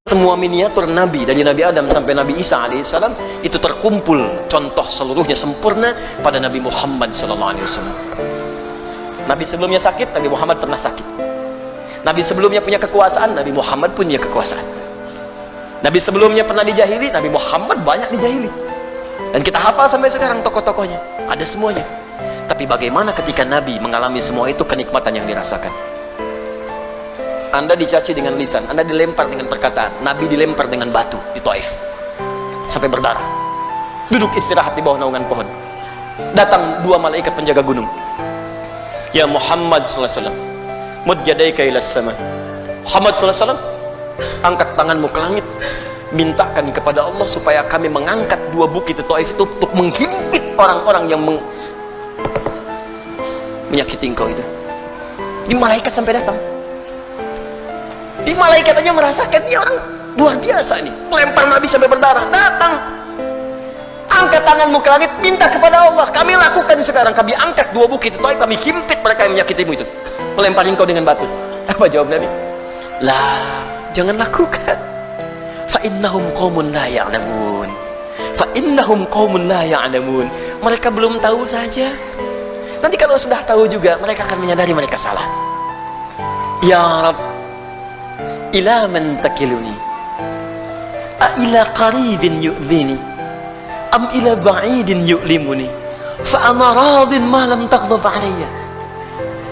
Semua miniatur Nabi dari Nabi Adam sampai Nabi Isa alaihissalam itu terkumpul contoh seluruhnya sempurna pada Nabi Muhammad sallallahu alaihi wasallam. Nabi sebelumnya sakit, Nabi Muhammad pernah sakit. Nabi sebelumnya punya kekuasaan, Nabi Muhammad punya kekuasaan. Nabi sebelumnya pernah dijahili, Nabi Muhammad banyak dijahili. Dan kita hafal sampai sekarang tokoh-tokohnya, ada semuanya. Tapi bagaimana ketika Nabi mengalami semua itu, kenikmatan yang dirasakan? Anda dicaci dengan lisan, Anda dilempar dengan perkataan, Nabi dilempar dengan batu di Taif sampai berdarah. Duduk istirahat di bawah naungan pohon. Datang dua malaikat penjaga gunung. Ya Muhammad sallallahu alaihi wasallam, mud yadaika ila sama. Muhammad sallallahu alaihi wasallam, angkat tanganmu ke langit, mintakan kepada Allah supaya kami mengangkat dua bukit di Taif itu untuk menghimpit orang-orang yang menyakiti engkau itu. Di malaikat sampai datang. Di malaikat aja merasakan ini orang luar biasa nih, melempar Nabi sampai berdarah. Datang, angkat tanganmu ke langit, minta kepada Allah. Kami lakukan sekarang, kami angkat dua bukit itu, kami himpit mereka yang menyakitimu itu, melempar engkau dengan batu. Apa jawab Nabi? Lah, jangan lakukan. Fa innahum qaumun la ya'lamun. Fa innahum qaumun la ya'lamun. Mereka belum tahu saja. Nanti kalau sudah tahu juga, mereka akan menyadari mereka salah. Ya Rabb, ila man takiluni, a ila qaribin yu'dhini, am ila ba'idin yu'limuni, fa ana radin ma lam taghdab alayya.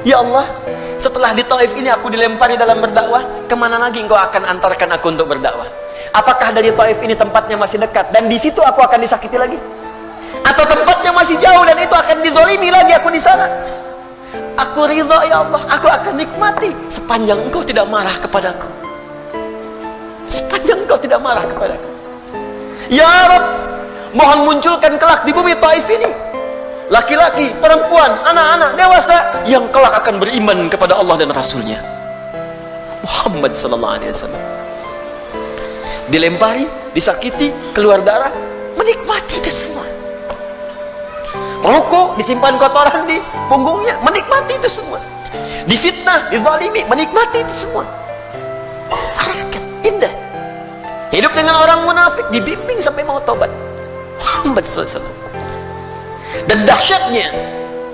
Ya Allah, setelah di Taif ini aku dilempari dalam berdakwah, kemana lagi engkau akan antarkan aku untuk berdakwah? Apakah dari Taif ini tempatnya masih dekat dan di situ aku akan disakiti lagi? Atau tempatnya masih jauh dan itu akan dizalimi lagi aku di sana? Aku ridha ya Allah, aku akan nikmati sepanjang engkau tidak marah kepadaku. Sepanjang engkau tidak marah kepadaku. Ya Rabb, mohon munculkan kelak di bumi Taif ini laki-laki, perempuan, anak-anak, dewasa yang kelak akan beriman kepada Allah dan Rasulnya Muhammad sallallahu alaihi wasallam. Dilempari, disakiti, keluar darah, menikmati itu semua. Merokok, disimpan kotoran di punggungnya, menikmati itu semua. Difitnah, dizalimi, menikmati itu semua. Harakat indah. Hidup dengan orang munafik, dibimbing sampai mau tobat. Muhammad sallallahu alaihi wasallam. Dan dahsyatnya,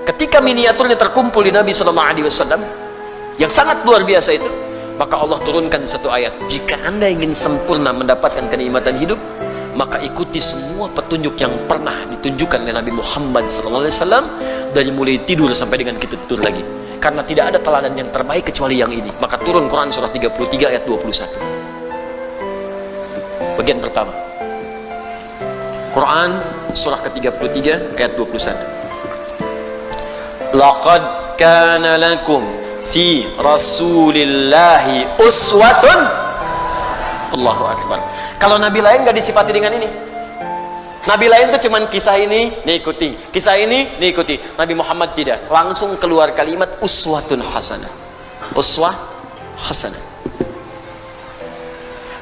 ketika miniaturnya terkumpul di Nabi sallallahu alaihi wasallam yang sangat luar biasa itu, maka Allah turunkan satu ayat. Jika Anda ingin sempurna mendapatkan kenikmatan hidup, maka ikuti semua petunjuk yang pernah ditunjukkan oleh Nabi Muhammad SAW dari mulai tidur sampai dengan kita tidur lagi. Karena tidak ada teladan yang terbaik kecuali yang ini. Maka turun Quran surah 33 ayat 21. Bagian pertama. Quran surah ke-33 ayat 21. Laqad kana lakum fi Rasulillahi uswatun. Allahu Akbar. Kalau Nabi lain gak disifati dengan ini. Nabi lain tuh cuman kisah ini diikuti, kisah ini diikuti. Nabi Muhammad tidak, langsung keluar kalimat uswatun hasanah. Uswah hasanah.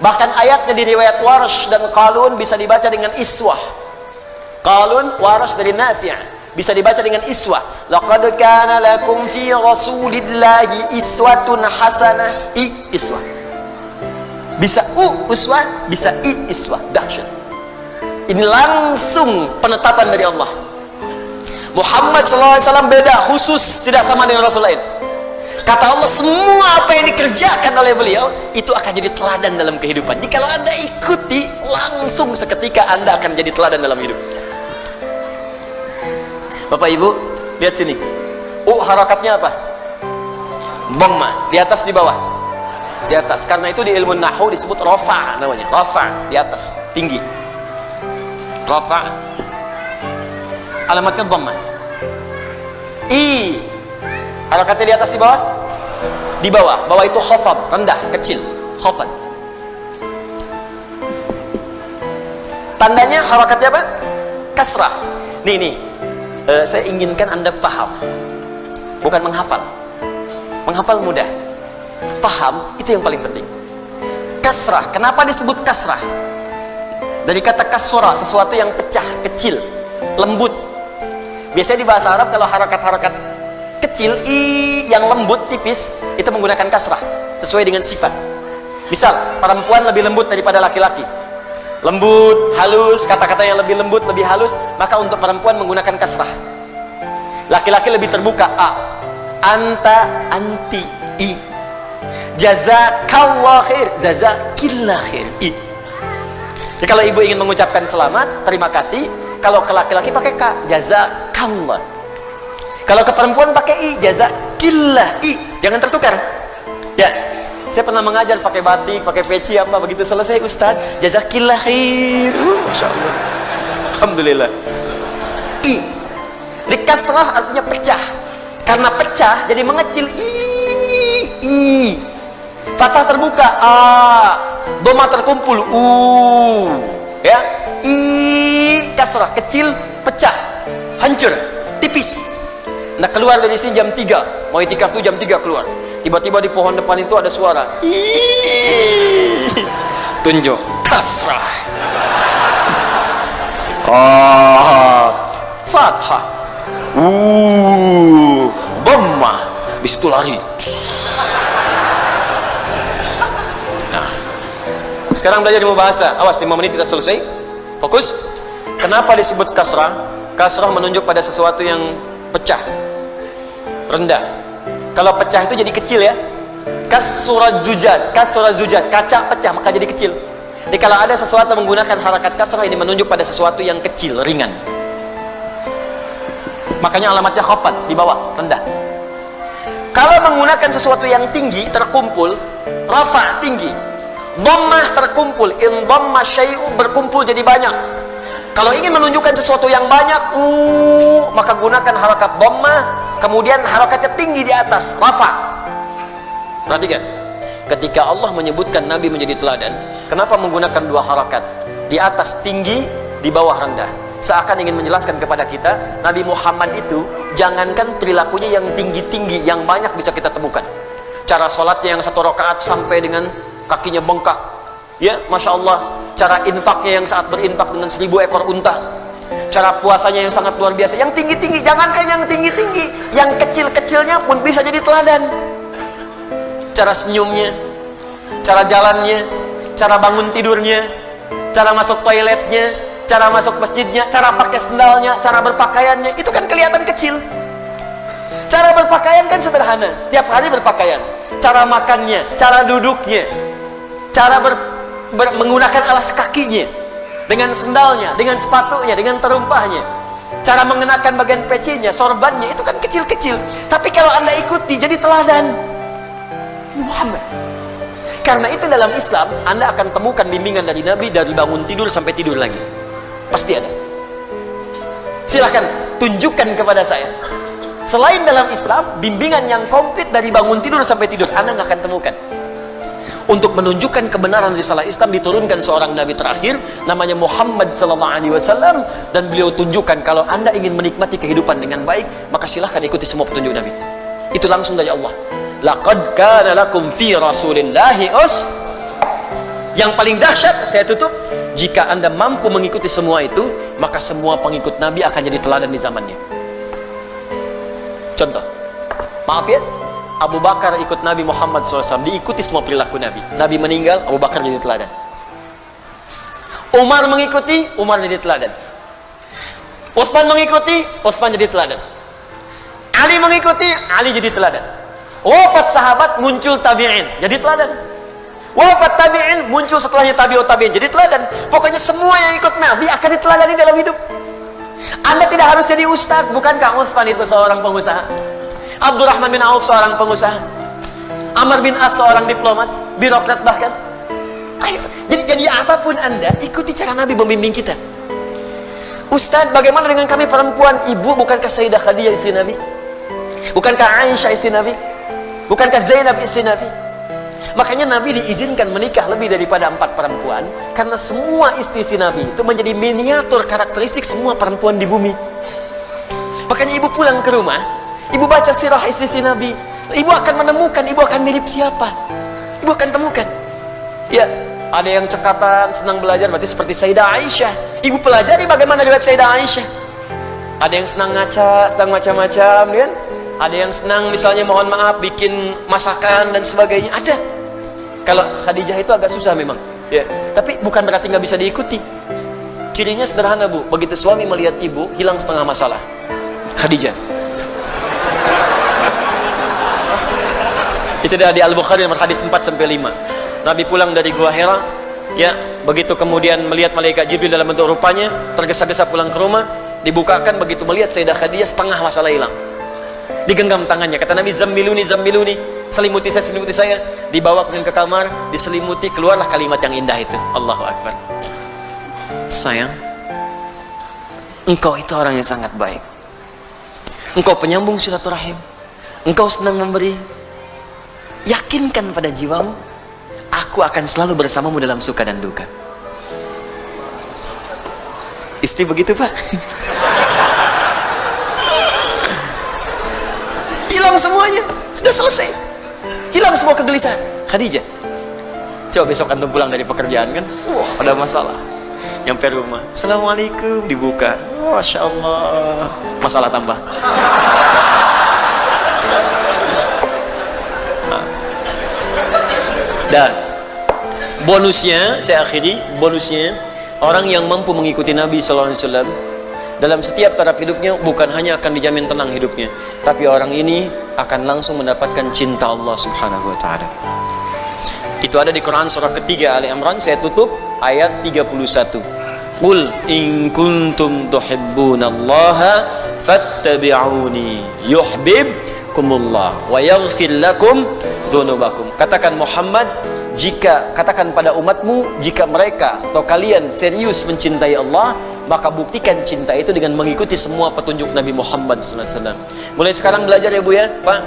Bahkan ayatnya di riwayat Warsh dan Qalun bisa dibaca dengan iswah. Qalun, Warsh dari Nafi', bisa dibaca dengan iswah. Laqad kana lakum fi Rasulillahi iswatun hasanah. Iswah. Bisa uswah, bisa iswah. Dahsyat. Ini langsung penetapan dari Allah. Muhammad SAW beda khusus, tidak sama dengan Rasul lain. Kata Allah, semua apa yang dikerjakan oleh beliau itu akan jadi teladan dalam kehidupan. Jika Anda ikuti, langsung seketika Anda akan jadi teladan dalam hidup. Bapak Ibu, lihat sini. Harakatnya apa? Dhamma, di atas di bawah. Di atas, karena itu di ilmu nahwu disebut rafa, namanya rafa, di atas, tinggi. Rafa, alamatnya dhamma. Harakatnya di atas di bawah. Di bawah, bawah itu khafad, rendah, kecil, khafad. Tandanya harakatnya apa? Kasrah. Nih, saya inginkan Anda paham, bukan menghafal. Menghafal mudah, paham itu yang paling penting. Kasrah, kenapa disebut kasrah? Dari kata kasra, sesuatu yang pecah, kecil, lembut. Biasanya di bahasa Arab kalau harakat-harakat kecil, yang lembut, tipis, itu menggunakan kasrah sesuai dengan sifat. Misal, perempuan lebih lembut daripada laki-laki. Lembut, halus, kata-kata yang lebih lembut, lebih halus, maka untuk perempuan menggunakan kasrah. Laki-laki lebih terbuka, a. Anta, anti, i. Jazakallah khair, jazakillah khair, i. Jadi kalau ibu ingin mengucapkan selamat, terima kasih, kalau ke laki-laki pakai ka, jazakallah. Kalau ke perempuan pakai i, jazakillah, i. Jangan tertukar. Ya. Saya pernah mengajar pakai batik, pakai peci apa, begitu selesai Ustaz, jazakillah khair. Masya Allah. Alhamdulillah. I. Di kasrah artinya pecah. Karena pecah jadi mengecil. I. Fathah terbuka. A. Doma terkumpul. Ya. I. Kasrah kecil, pecah, hancur, tipis. Nah, keluar dari sini jam 3. Mau itikaf itu jam 3 keluar. Tiba-tiba di pohon depan itu ada suara. Tunjuk kasrah. Fathah. Dhammah. Habis itu lari. Nah, sekarang belajar ilmu bahasa. Awas, 5 menit kita selesai. Fokus. Kenapa disebut kasrah? Kasrah menunjuk pada sesuatu yang pecah, rendah. Kalau pecah itu jadi kecil ya. Kasrat zujat, kaca pecah maka jadi kecil. Jadi kalau ada sesuatu menggunakan harakat kasrah, ini menunjuk pada sesuatu yang kecil, ringan. Makanya alamatnya khafat, di bawah, rendah. Kalau menggunakan sesuatu yang tinggi, terkumpul, rafa, tinggi. Dhammah, terkumpul. In dhamma syai'u, berkumpul jadi banyak. Kalau ingin menunjukkan sesuatu yang banyak, maka gunakan harakat dhammah, kemudian harakatnya tinggi di atas, rafa. Perhatikan, ketika Allah menyebutkan Nabi menjadi teladan, kenapa menggunakan 2 harakat? Di atas tinggi, di bawah rendah. Seakan ingin menjelaskan kepada kita, Nabi Muhammad itu jangankan perilakunya yang tinggi-tinggi, yang banyak bisa kita temukan. Cara sholatnya yang 1 rakaat sampai dengan kakinya bengkak, ya, Masya Allah. Cara infaknya yang saat berinfak dengan 1000 ekor unta. Cara puasanya yang sangat luar biasa. Yang tinggi-tinggi, jangankan yang tinggi-tinggi, yang kecil-kecilnya pun bisa jadi teladan. Cara senyumnya, cara jalannya, cara bangun tidurnya, cara masuk toiletnya, cara masuk masjidnya, cara pakai sendalnya, cara berpakaiannya, itu kan kelihatan kecil. Cara berpakaian kan sederhana, tiap hari berpakaian. Cara makannya, cara duduknya, cara menggunakan alas kakinya, dengan sendalnya, dengan sepatunya, dengan terumpahnya, cara mengenakan bagian pecinya, sorbannya, itu kan kecil-kecil. Tapi kalau Anda ikuti, jadi teladan Muhammad. Karena itu dalam Islam, Anda akan temukan bimbingan dari Nabi dari bangun tidur sampai tidur lagi. Pasti ada. Silahkan tunjukkan kepada saya. Selain dalam Islam, bimbingan yang komplit dari bangun tidur sampai tidur, Anda nggak akan temukan. Untuk menunjukkan kebenaran risalah Islam diturunkan seorang Nabi terakhir, namanya Muhammad SAW, dan beliau tunjukkan kalau Anda ingin menikmati kehidupan dengan baik, maka silahkan ikuti semua petunjuk Nabi. Itu langsung dari Allah. Laqad kana lakum fi rasulillahi Yang paling dahsyat, saya tutup, jika Anda mampu mengikuti semua itu, maka semua pengikut Nabi akan jadi teladan di zamannya. Contoh, maaf ya, Abu Bakar ikut Nabi Muhammad SAW, diikuti semua perilaku Nabi. Nabi meninggal, Abu Bakar jadi teladan. Umar mengikuti, Umar jadi teladan. Utsman mengikuti, Utsman jadi teladan. Ali mengikuti, Ali jadi teladan. Wafat sahabat, muncul tabi'in, jadi teladan. Wafat tabi'in, muncul setelahnya tabi'ut tabi'in, jadi teladan. Pokoknya semua yang ikut Nabi akan diteladani dalam hidup. Anda tidak harus jadi ustaz, bukankah Utsman itu seorang pengusaha? Abdurrahman bin Auf seorang pengusaha, Amr bin As seorang diplomat, birokrat bahkan. Ayo, jadi apapun Anda, ikuti cara Nabi membimbing kita. Ustaz, bagaimana dengan kami perempuan? Ibu, bukankah Sayyidah Khadijah istri Nabi? Bukankah Aisyah istri Nabi? Bukankah Zainab istri Nabi? Makanya Nabi diizinkan menikah lebih daripada 4 perempuan, karena semua istri Nabi itu menjadi miniatur karakteristik semua perempuan di bumi. Makanya ibu pulang ke rumah, ibu baca sirah istri Nabi, ibu akan menemukan, ibu akan mirip siapa, ibu akan temukan. Ya, ada yang cekatan, senang belajar, berarti seperti Sayyidah Aisyah. Ibu pelajari bagaimana riwayat Sayyidah Aisyah. Ada yang senang ngaca, senang macam-macam, kan? Ada yang senang misalnya mohon maaf bikin masakan dan sebagainya. Ada. Kalau Khadijah itu agak susah memang, ya. Tapi bukan berarti nggak bisa diikuti. Cirinya sederhana, Bu. Begitu suami melihat ibu, hilang setengah masalah. Khadijah. Itu ada di Al-Bukhari nomor hadis 4-5. Nabi pulang dari Gua Hira, ya. Begitu kemudian melihat malaikat Jibril dalam bentuk rupanya, tergesa-gesa pulang ke rumah, dibukakan, begitu melihat Sayyidah Khadijah, setengah masalah hilang. Digenggam tangannya, kata Nabi, zammiluni, zammiluni, selimuti saya, dibawa ke kamar, diselimuti, keluarlah kalimat yang indah itu, Allahu Akbar. Sayang, engkau itu orang yang sangat baik, engkau penyambung silaturahim, engkau senang memberi, yakinkan pada jiwamu, aku akan selalu bersamamu dalam suka dan duka. Istri begitu, Pak. Hilang semuanya, sudah selesai, hilang semua kegelisahan. Khadijah, coba besok antum pulang dari pekerjaan kan, wah ada masalah, nyampe rumah, assalamualaikum, dibuka, masya Allah, masalah tambah. Dan bonusnya, saya akhiri, bonusnya orang yang mampu mengikuti Nabi SAW dalam setiap taraf hidupnya, bukan hanya akan dijamin tenang hidupnya, tapi orang ini akan langsung mendapatkan cinta Allah Subhanahu wa ta'ala. Itu ada di Quran surah ketiga Ali Imran. Saya tutup ayat 31. Qul in kuntum tuhibbunallaha fattabi'uni yuhibbukumullah wa yaghfir lakum dzunubakum. Katakan Muhammad, katakan pada umatmu, jika mereka atau kalian serius mencintai Allah, maka buktikan cinta itu dengan mengikuti semua petunjuk Nabi Muhammad SAW. Mulai sekarang belajar ya Bu ya, Pak.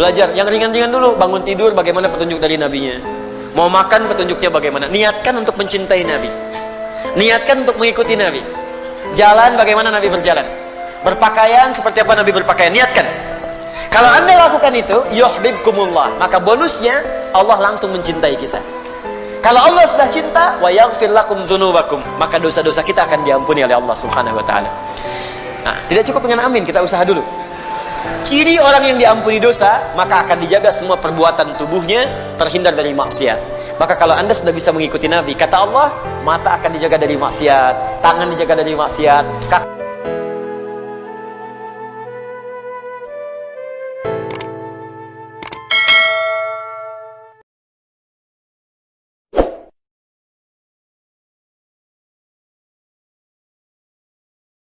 Belajar yang ringan-ringan dulu. Bangun tidur bagaimana petunjuk dari Nabinya. Mau makan petunjuknya bagaimana. Niatkan untuk mencintai Nabi. Niatkan untuk mengikuti Nabi. Jalan bagaimana Nabi berjalan. Berpakaian seperti apa Nabi berpakaian. Niatkan. Kalau Anda lakukan itu, yuhibbukumullah, maka bonusnya Allah langsung mencintai kita. Kalau Allah sudah cinta, wa yaghfir lakum dzunubakum, maka dosa-dosa kita akan diampuni oleh Allah Subhanahu wa taala. Nah, tidak cukup dengan amin, kita usaha dulu. Ciri orang yang diampuni dosa, maka akan dijaga semua perbuatan tubuhnya, terhindar dari maksiat. Maka kalau Anda sudah bisa mengikuti Nabi, kata Allah, mata akan dijaga dari maksiat, tangan dijaga dari maksiat, kaki